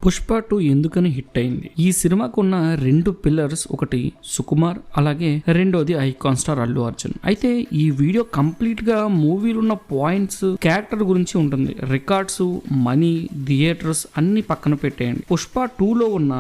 పుష్ప 2 ఎందుకని హిట్ అయింది? ఈ సినిమాకు ఉన్న రెండు పిల్లర్స్, ఒకటి సుకుమార్, అలాగే రెండోది ఐకాన్ స్టార్ అల్లు అర్జున్. అయితే ఈ వీడియో కంప్లీట్ గా మూవీలో ఉన్న పాయింట్స్, క్యారెక్టర్ గురించి ఉంటుంది. రికార్డ్స్, మనీ, థియేటర్స్ అన్ని పక్కన పెట్టేయండి. పుష్ప 2 లో ఉన్న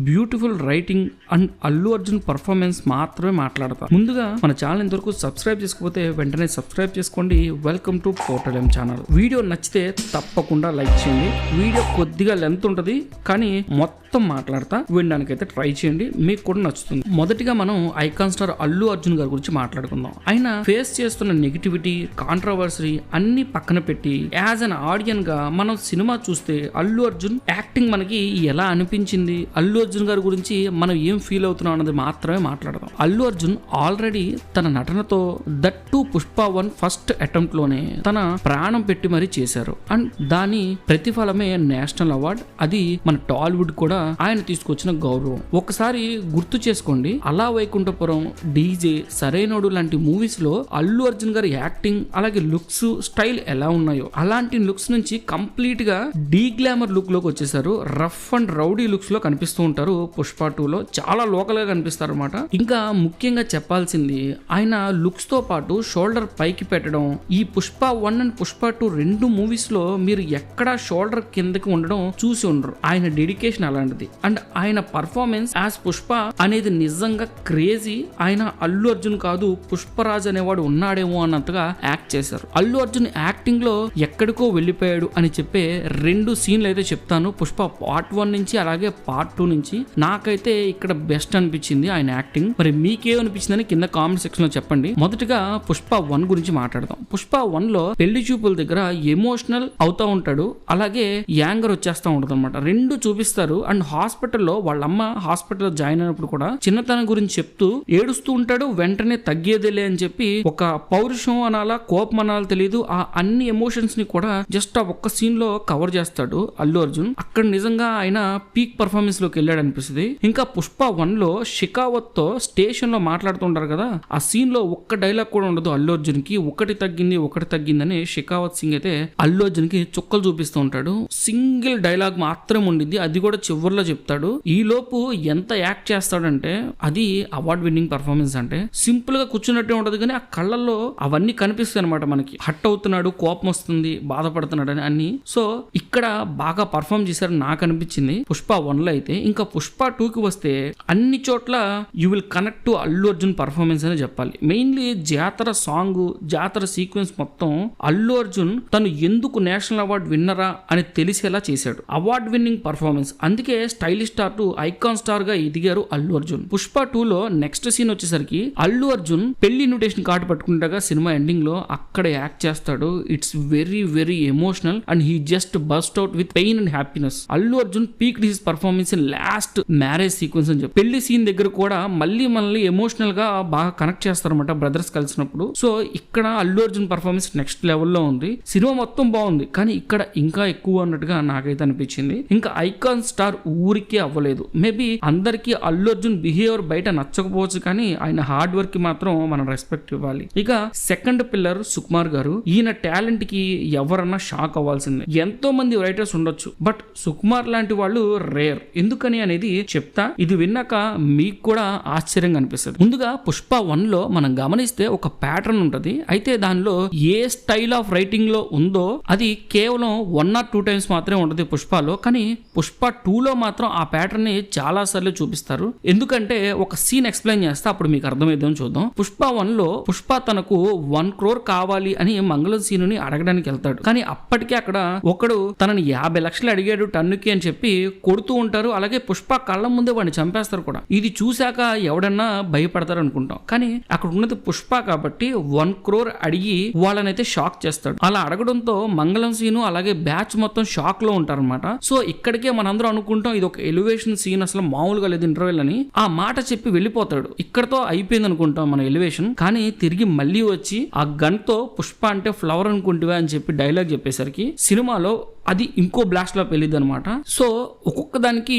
beautiful writing and Allu Arjun performance మాత్రమే మాట్లాడతా. ముందుగా మన ఛానల్ ఇంతవరకు సబ్స్క్రైబ్ చేసుకోకపోతే వెంటనే సబ్స్క్రైబ్ చేసుకోండి. Welcome to portal M channel. Video నచ్చితే తప్పకుండా లైక్ చేయండి. వీడియో కొద్దిగా లెంత్ ఉంటుంది కానీ మొత్తం మాట్లాడతా, వినడానికైతే ట్రై చేయండి, మీకు కూడా నచ్చుతుంది. మొదటిగా మనం ఐకాన్ స్టార్ అల్లు అర్జున్ గారి గురించి మాట్లాడుకుందాం. ఆయన ఫేస్ చేస్తున్న నెగిటివిటీ, కాంట్రవర్సీ అన్ని పక్కన పెట్టి యాజ్ అన్ ఆడియన్ గా మనం సినిమా చూస్తే అల్లు అర్జున్ యాక్టింగ్ మనకి ఎలా అనిపించింది, అల్లు అర్జున్ గారి గురించి మనం ఏం ఫీల్ అవుతున్నాం అన్నది మాత్రమే మాట్లాడదాం. అల్లు అర్జున్ ఆల్రెడీ తన నటనతో దట్టు పుష్ప 1 ఫస్ట్ అటెంప్ట్ లోనే తన ప్రాణం పెట్టి మరీ చేశారు. అండ్ దాని ప్రతిఫలమే నేషనల్ అవార్డ్. అది మన టాలీవుడ్ కూడా ఆయన తీసుకొచ్చిన గౌరవం. ఒకసారి గుర్తు చేసుకోండి, అలా వైకుంఠపురం, డీజే, సరైనోడు లాంటి మూవీస్ లో అల్లు అర్జున్ గారి యాక్టింగ్ అలాగే లుక్స్, స్టైల్ ఎలా ఉన్నాయో అలాంటి లుక్స్ నుంచి కంప్లీట్ గా డీ గ్లామర్ లుక్ లోకి వచ్చేసారు. రఫ్ అండ్ రౌడీ లుక్స్ లో కనిపిస్తూ ఉంటారు. పుష్ప 2 లో చాలా లోకల్ గా కనిపిస్తారు అనమాట. ఇంకా ముఖ్యంగా చెప్పాల్సింది, ఆయన లుక్స్ తో పాటు షోల్డర్ పైకి పెట్టడం. ఈ పుష్ప 1 అండ్ పుష్ప 2 రెండు మూవీస్ లో మీరు ఎక్కడా షోల్డర్ కిందకి ఉండడం చూసి ఉండరు. ఆయన డెడికేషన్ అలాంటిది. అండ్ ఆయన పర్ఫార్మెన్స్ యాజ్ పుష్ప అనేది నిజంగా క్రేజీ. ఆయన అల్లు అర్జున్ కాదు, పుష్పరాజ్ అనేవాడు ఉన్నాడేమో అన్నట్టుగా యాక్ట్ చేశారు. అల్లు అర్జున్ యాక్టింగ్ లో ఎక్కడికో వెళ్ళిపోయాడు అని చెప్పే రెండు సీన్లు అయితే చెప్తాను. పుష్ప పార్ట్ 1 నుంచి అలాగే పార్ట్ 2 నుంచి నాకైతే ఇక్కడ బెస్ట్ అనిపించింది ఆయన యాక్టింగ్. మరి మీకేమనిపించిందని కింద కామెంట్ సెక్షన్ లో చెప్పండి. మొదటిగా పుష్ప 1 గురించి మాట్లాడదాం. పుష్ప 1 లో పెళ్లి చూపుల దగ్గర ఎమోషనల్ అవుతా ఉంటాడు, అలాగే యాంగర్ వచ్చేస్తా ఉంటుంది అనమాట. రెండు చూపిస్తారు. అండ్ హాస్పిటల్లో వాళ్ళ అమ్మ హాస్పిటల్లో జాయిన్ అయినప్పుడు కూడా చిన్నతనం గురించి చెప్తూ ఏడుస్తూ ఉంటాడు. వెంటనే తగ్గేదేలే అని చెప్పి ఒక పౌరుషం అనాలా, కోపం అనాలా తెలియదు, ఆ అన్ని ఎమోషన్స్ ని కూడా జస్ట్ ఆ ఒక్క సీన్ లో కవర్ చేస్తాడు అల్లు అర్జున్. అక్కడ నిజంగా ఆయన పీక్ పర్ఫార్మెన్స్ లోకి వెళ్ళాడు అనిపిస్తుంది. ఇంకా పుష్ప 1 లో షికావత్ తో స్టేషన్ లో మాట్లాడుతుంటారు కదా, ఆ సీన్ లో ఒక్క డైలాగ్ కూడా ఉండదు అల్లు అర్జున్ కి. ఒకటి తగ్గిందని షికావత్ సింగ్ అయితే అల్లు అర్జున్ కి చుక్కలు చూపిస్తూ ఉంటాడు. సింగిల్ డైలాగ్ మాత్రం ఉండింది, అది కూడా చివరిలో చెప్తాడు. ఈ లోపు ఎంత యాక్ట్ చేస్తాడంటే అది అవార్డ్ విన్నింగ్ పర్ఫార్మెన్స్. అంటే సింపుల్ గా కూర్చున్నట్టే ఉంటది కానీ ఆ కళ్ళల్లో అవన్నీ కనిపిస్తాయి అనమాట. మనకి హట్ అవుతున్నాడు, కోపం వస్తుంది, బాధపడుతున్నాడు అని అన్ని. సో ఇక్కడ బాగా పర్ఫార్మ్ చేశారని నాకు అనిపించింది పుష్ప 1 లో అయితే. ఇంకా పుష్ప 2 కి వస్తే అన్ని చోట్ల you will connect to Allu Arjun performance అని చెప్పాలి. మెయిన్లీ జాతర సాంగ్, జాతర సీక్వెన్స్ మొత్తం అల్లు అర్జున్ తను ఎందుకు నేషనల్ అవార్డ్ విన్నరా అని తెలిసేలా చేశాడు. Award winning performance. అందుకే stylish star to icon star గా ఎదిగారు అల్లు అర్జున్. పుష్ప 2 లో నెక్స్ట్ సీన్ వచ్చేసరికి అల్లు అర్జున్ పెళ్లి ఇన్విటేషన్ కార్డు పట్టుకుంటాగా సినిమా ఎండింగ్ లో అక్కడ యాక్ట్ చేస్తాడు. It's very very emotional and he just burst out with pain and happiness. Allu Arjun peaked his performance in last marriage sequence అని చెప్పి పెళ్లి సీన్ దగ్గర కూడా మళ్ళీ ఎమోషనల్ గా బాగా కనెక్ట్ చేస్తారన్నమాట బ్రదర్స్ కలిసినప్పుడు. సో ఇక్కడ అల్లు అర్జున్ పర్ఫార్మెన్స్ నెక్స్ట్ లెవెల్లో ఉంది. సినిమా మొత్తం బాగుంది కానీ ఇక్కడ ఇంకా ఎక్కువ అన్నట్టుగా నాకైతే అనిపించింది. ఇంకా ఐకాన్ స్టార్ ఊరికే అవ్వలేదు. మేబీ అందరికి అల్లు అర్జున్ బిహేవియర్ బయట నచ్చకపోవచ్చు కానీ ఆయన హార్డ్ వర్క్ కి మాత్రం మనం రెస్పెక్ట్ ఇవ్వాలి. ఇక సెకండ్ పిల్లర్ సుకుమార్ గారు. ఈయన టాలెంట్ కి ఎవరన్నా షాక్ అవ్వాల్సిందే. ఎంతో మంది రైటర్స్ ఉండొచ్చు, బట్ సుకుమార్ లాంటి వాళ్ళు రేర్. ఎందుకని అనేది చెప్తా, ఇది విన్నాక మీకు కూడా ఆశ్చర్యంగా అనిపిస్తుంది. ముందుగా పుష్ప 1 లో మనం గమనిస్తే ఒక ప్యాటర్న్ ఉంటది. అయితే దానిలో ఏ స్టైల్ ఆఫ్ రైటింగ్ లో ఉందో అది కేవలం 1 or 2 టైమ్స్ మాత్రమే ఉంటది పుష్పలో. కానీ పుష్ప 2 లో మాత్రం ఆ ప్యాటర్న్ ని చాలా సార్లు చూపిస్తారు. ఎందుకంటే ఒక సీన్ ఎక్స్ప్లెయిన్ చేస్తే అప్పుడు మీకు అర్థమైందని చూద్దాం. పుష్ప 1 లో పుష్ప తనకు 1 crore కావాలి అని మంగళం సీనుని అడగడానికి వెళ్తాడు. కానీ అప్పటికే అక్కడ ఒకడు తనని 50 లక్షలు అడిగాడు టన్నుకి అని చెప్పి కొడుతూ ఉంటారు. అలాగే పుష్ప కళ్ళ ముందే వాడిని చంపేస్తారు కూడా. ఇది చూశాక ఎవడన్నా భయపడతారు అనుకుంటాం. కానీ అక్కడ ఉన్నది పుష్ప కాబట్టి 1 crore అడిగి వాళ్ళనైతే షాక్ చేస్తాడు. అలా అడగడంతో మంగళం సీను అలాగే బ్యాచ్ మొత్తం షాక్ లో ఉంటారన్నమాట. సో ఇక్కడికే మనందరం అనుకుంటాం ఇది ఒక ఎలివేషన్ సీన్, అసలు మామూలుగా లేదు ఇంటర్వెల్ అని. ఆ మాట చెప్పి వెళ్ళిపోతాడు. ఇక్కడతో అయిపోయింది అనుకుంటాం మన ఎలివేషన్. కానీ తిరిగి మళ్ళీ వచ్చి ఆ గన్ తో పుష్ప అంటే ఫ్లవర్ అనుకుంటువా అని చెప్పి డైలాగ్ చెప్పేసరికి సినిమాలో అది ఇంకో బ్లాస్ట్ లో వెళ్ళింది అనమాట. సో ఒక్కొక్క దానికి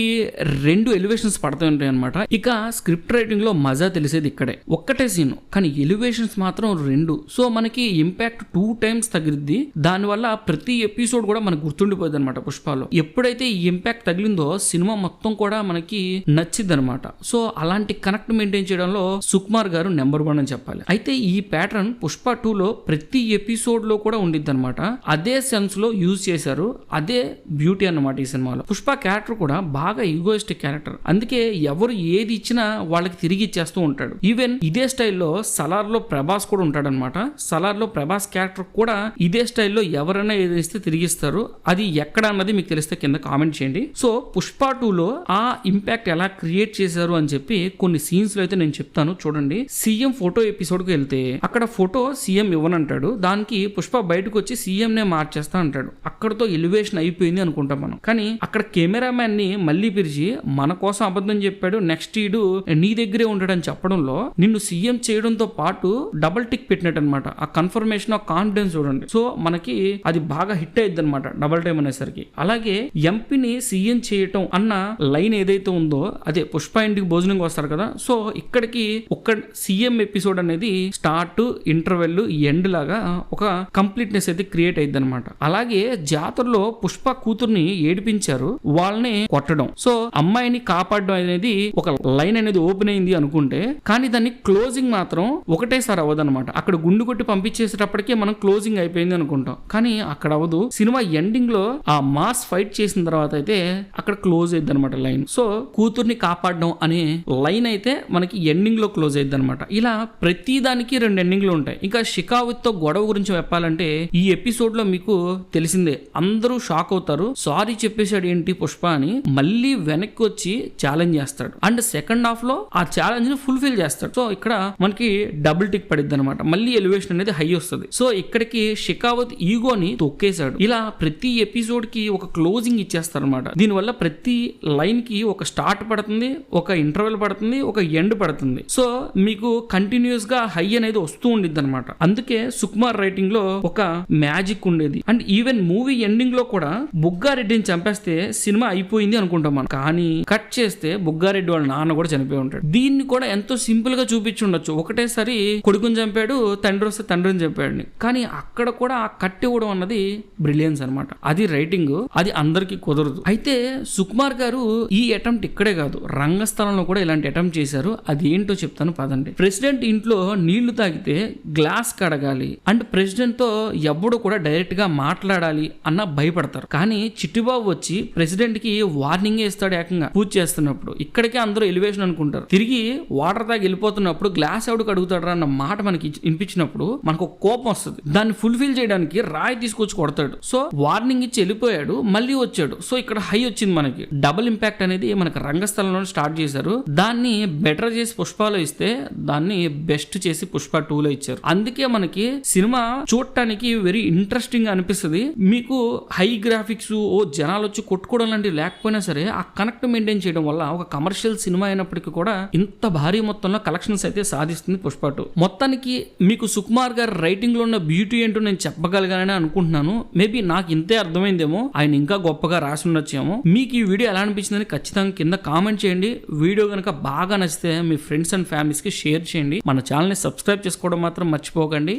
2 ఎలివేషన్స్ పడుతూ ఉంటాయి అనమాట. ఇక స్క్రిప్ట్ రైటింగ్ లో మజా తెలిసేది ఇక్కడే. ఒక్కటే సీన్ కానీ ఎలివేషన్స్ మాత్రం 2. సో మనకి ఇంపాక్ట్ 2 times తగిలిద్ది. దానివల్ల ప్రతి ఎపిసోడ్ కూడా మనకు గుర్తుండిపోయింది అనమాట. పుష్పలో ఎప్పుడైతే ఈ ఇంపాక్ట్ తగిలిందో సినిమా మొత్తం కూడా మనకి నచ్చింది అనమాట. సో అలాంటి కనెక్ట్ మెయింటైన్ చేయడంలో సుకుమార్ గారు నెంబర్ 1 అని చెప్పాలి. అయితే ఈ ప్యాటర్న్ పుష్ప 2లో ప్రతి ఎపిసోడ్ లో కూడా ఉండిద్ది అనమాట. అదే సెన్స్ లో యూజ్ చేశారు. అదే బ్యూటీ అన్నమాట ఈ సినిమాలో. పుష్ప క్యారెక్టర్ కూడా బాగా ఈగోయిస్టిక్ క్యారెక్టర్. అందుకే ఎవరు ఏది ఇచ్చినా వాళ్ళకి తిరిగి ఇచ్చేస్తూ ఉంటాడు. ఈవెన్ ఇదే స్టైల్లో సలార్ లో ప్రభాస్ కూడా ఉంటాడనమాట. సలార్ లో ప్రభాస్ క్యారెక్టర్ కూడా ఇదే స్టైల్లో ఎవరైనా ఏది ఇస్తే తిరిగిస్తారు. అది ఎక్కడ అన్నది మీకు తెలిస్తే కింద కామెంట్ చేయండి. సో పుష్ప 2లో ఆ ఇంపాక్ట్ ఎలా క్రియేట్ చేశారు అని చెప్పి కొన్ని సీన్స్ లో అయితే నేను చెప్తాను చూడండి. సీఎం ఫోటో ఎపిసోడ్ కు వెళ్తే అక్కడ ఫోటో సీఎం ఇవ్వనంటాడు. దానికి పుష్ప బయటకు వచ్చి సీఎం నే మార్చేస్తా అంటాడు. అక్కడతో ఎలివేషన్ అయిపోయింది అనుకుంటాం మనం. కానీ అక్కడ కెమెరామ్యాన్ ని మళ్ళీ పిలిచి మన కోసం అబద్ధం చెప్పాడు, నెక్స్ట్ ఈడు నీ దగ్గరే ఉంటాడని చెప్పడంలో నిన్ను సీఎం చేయడంతో పాటు డబుల్ టిక్ పెట్టినట్టు అనమాట. ఆ కన్ఫర్మేషన్ ఆఫ్ కాన్ఫిడెన్స్ చూడండి. సో మనకి అది బాగా హిట్ అయ్యిద్ది అనమాట డబుల్ టైం అనేసరికి. అలాగే ఎంపీని సీఎం చేయటం అన్న లైన్ ఏదైతే ఉందో అదే పుష్ప ఇంటికి భోజనంగా వస్తారు కదా. సో ఇక్కడికి ఒక సీఎం ఎపిసోడ్ అనేది స్టార్ట్, ఇంటర్వెల్, ఎండ్ లాగా ఒక కంప్లీట్నెస్ అయితే క్రియేట్ అయ్యిద్ది అనమాట. అలాగే జాతరలో పుష్ప కూతుర్ని ఏడిపించారు, వాళ్ళని కొట్టడం. సో అమ్మాయిని కాపాడడం అనేది ఒక లైన్ అనేది ఓపెన్ అయింది అనుకుంటే, కానీ దాన్ని క్లోజింగ్ మాత్రం ఒకటేసారి అవ్వదన్నమాట. అక్కడ గుండు కొట్టి పంపించేసేటప్పటికే మనం క్లోజింగ్ అయిపోయింది అనుకుంటాం. కానీ అక్కడ అవ్వదు. సినిమా ఎండింగ్ లో ఆ మాస్ ఫైట్ చేసిన తర్వాత అయితే అక్కడ క్లోజ్ అయ్యిద్ది అనమాట లైన్. సో కూతుర్ని కాపాడడం అనే లైన్ అయితే మనకి ఎండింగ్ లో క్లోజ్ అయ్యిద్ది అనమాట. ఇలా ప్రతి దానికి 2 ఎండింగ్లు ఉంటాయి. ఇంకా షికావత్ తో గొడవ గురించి చెప్పాలంటే ఈ ఎపిసోడ్ లో మీకు తెలిసిందే, అందరూ షాక్ అవుతారు. సారీ చెప్పేశాడు ఏంటి పుష్ప అని మళ్ళీ వెనక్కి వచ్చి ఛాలెంజ్ చేస్తాడు. అండ్ సెకండ్ హాఫ్ లో ఆ ఛాలెంజ్ ని ఫుల్ఫిల్ చేస్తాడు. సో ఇక్కడ మనకి డబుల్ టిక్ పడిద్ది అనమాట. మళ్ళీ ఎలివేషన్ అనేది హై వస్తుంది. సో ఇక్కడికి షికావత్ ఈగోని తొక్కేశాడు. ఇలా ప్రతి ఎపిసోడ్ కి ఒక క్లోజింగ్ ఇచ్చేస్తారు అనమాట. దీనివల్ల ప్రతి లైన్ కి ఒక స్టార్ట్ పడుతుంది, ఒక ఇంటర్వెల్ పడుతుంది, ఒక ఎండ్ పడుతుంది. సో మీకు కంటిన్యూస్ గా హై అనేది వస్తూ ఉండిద్ది అనమాట. అందుకే సుకుమార్ రైటింగ్ లో ఒక మ్యాజిక్ ఉండేది. అండ్ ఈవెన్ మూవీ ఎండింగ్ లో కూడా బుగ్గారెడ్డిని చంపేస్తే సినిమా అయిపోయింది అనుకుంటాం మనం. కానీ కట్ చేస్తే బుగ్గారెడ్డి వాళ్ళ నాన్న కూడా చనిపోయి ఉంటాడు. దీన్ని కూడా ఎంతో సింపుల్ గా చూపించి ఉండొచ్చు. ఒకటేసారి కొడుకుని చంపాడు, తండ్రి వస్తే తండ్రిని చంపాడు. కానీ అక్కడ కూడా ఆ కట్ ఇవ్వడం అన్నది బ్రిలియన్స్ అనమాట. అది రైటింగ్, అది అందరికి కుదరదు. అయితే సుకుమార్ గారు ఈ అటెంప్ట్ ఇక్కడే కాదు, రంగస్థలంలో కూడా ఇలాంటి అటెంప్ట్ చేశారు. అది ఏంటో చెప్తాను పదండి. ప్రెసిడెంట్ ఇంట్లో నీళ్లు తాగితే గ్లాస్ కడగాలి అండ్ ప్రెసిడెంట్ తో ఎవ్వడు కూడా డైరెక్ట్ గా మాట్లాడాలి అన్న భయపడతారు. కానీ చిట్టిబాబు వచ్చి ప్రెసిడెంట్ కి వార్నింగ్ ఇస్తాడు ఏకంగా పూజ చేస్తున్నప్పుడు. ఇక్కడికే అందరూ ఎలివేషన్ అనుకుంటారు. తిరిగి వాటర్ తాగి వెళ్ళిపోతున్నప్పుడు గ్లాస్ ఎవడు అడుగుతాడు అన్న మాట మనకి వినిపించినప్పుడు మనకు ఒక కోపం వస్తుంది. దాన్ని ఫుల్ఫిల్ చేయడానికి రాయి తీసుకొచ్చి కొడతాడు. సో వార్నింగ్ ఇచ్చి వెళ్ళిపోయాడు, మళ్ళీ వచ్చాడు. సో ఇక్కడ హై వచ్చింది మనకి. డబుల్ ఇంపాక్ట్ అనేది మనకి రంగస్థలంలో స్టార్ట్ చేశారు. దాన్ని బెటర్ చేసి పుష్పలో ఇస్తే దాన్ని బెస్ట్ చేసి పుష్ప 2లో ఇచ్చారు. అందుకే మనకి సినిమా చూడటానికి వెరీ ఇంట్రెస్టింగ్ గా అనిపిస్తుంది. మీకు హై గ్రాఫిక్స్ జనాలు వచ్చి కొట్టుకోవడం లాంటివి లేకపోయినా సరే ఆ కనెక్ట్ మెయింటైన్ చేయడం వల్ల ఒక కమర్షియల్ సినిమా అయినప్పటికీ కూడా ఇంత భారీ మొత్తంలో కలెక్షన్స్ అయితే సాధిస్తుంది పుష్ప 2. మొత్తానికి మీకు సుకుమార్ గారి రైటింగ్ లో ఉన్న బ్యూటీ ఏంటో నేను చెప్పగలిగానని అనుకుంటున్నాను. మేబీ నాకు ఇంతే అర్థమైందేమో, ఆయన ఇంకా గొప్పగా రాసి ఉండొచ్చేమో. మీకు ఈ వీడియో ఎలా అనిపించిందని ఖచ్చితంగా కింద కామెంట్ చేయండి. వీడియో కనుక బాగా నచ్చితే మీ ఫ్రెండ్స్ అండ్ ఫ్యామిలీస్ కి షేర్ చేయండి. మన ఛానల్ ని సబ్స్క్రైబ్ చేసుకోవడం మాత్రం మర్చిపోకండి.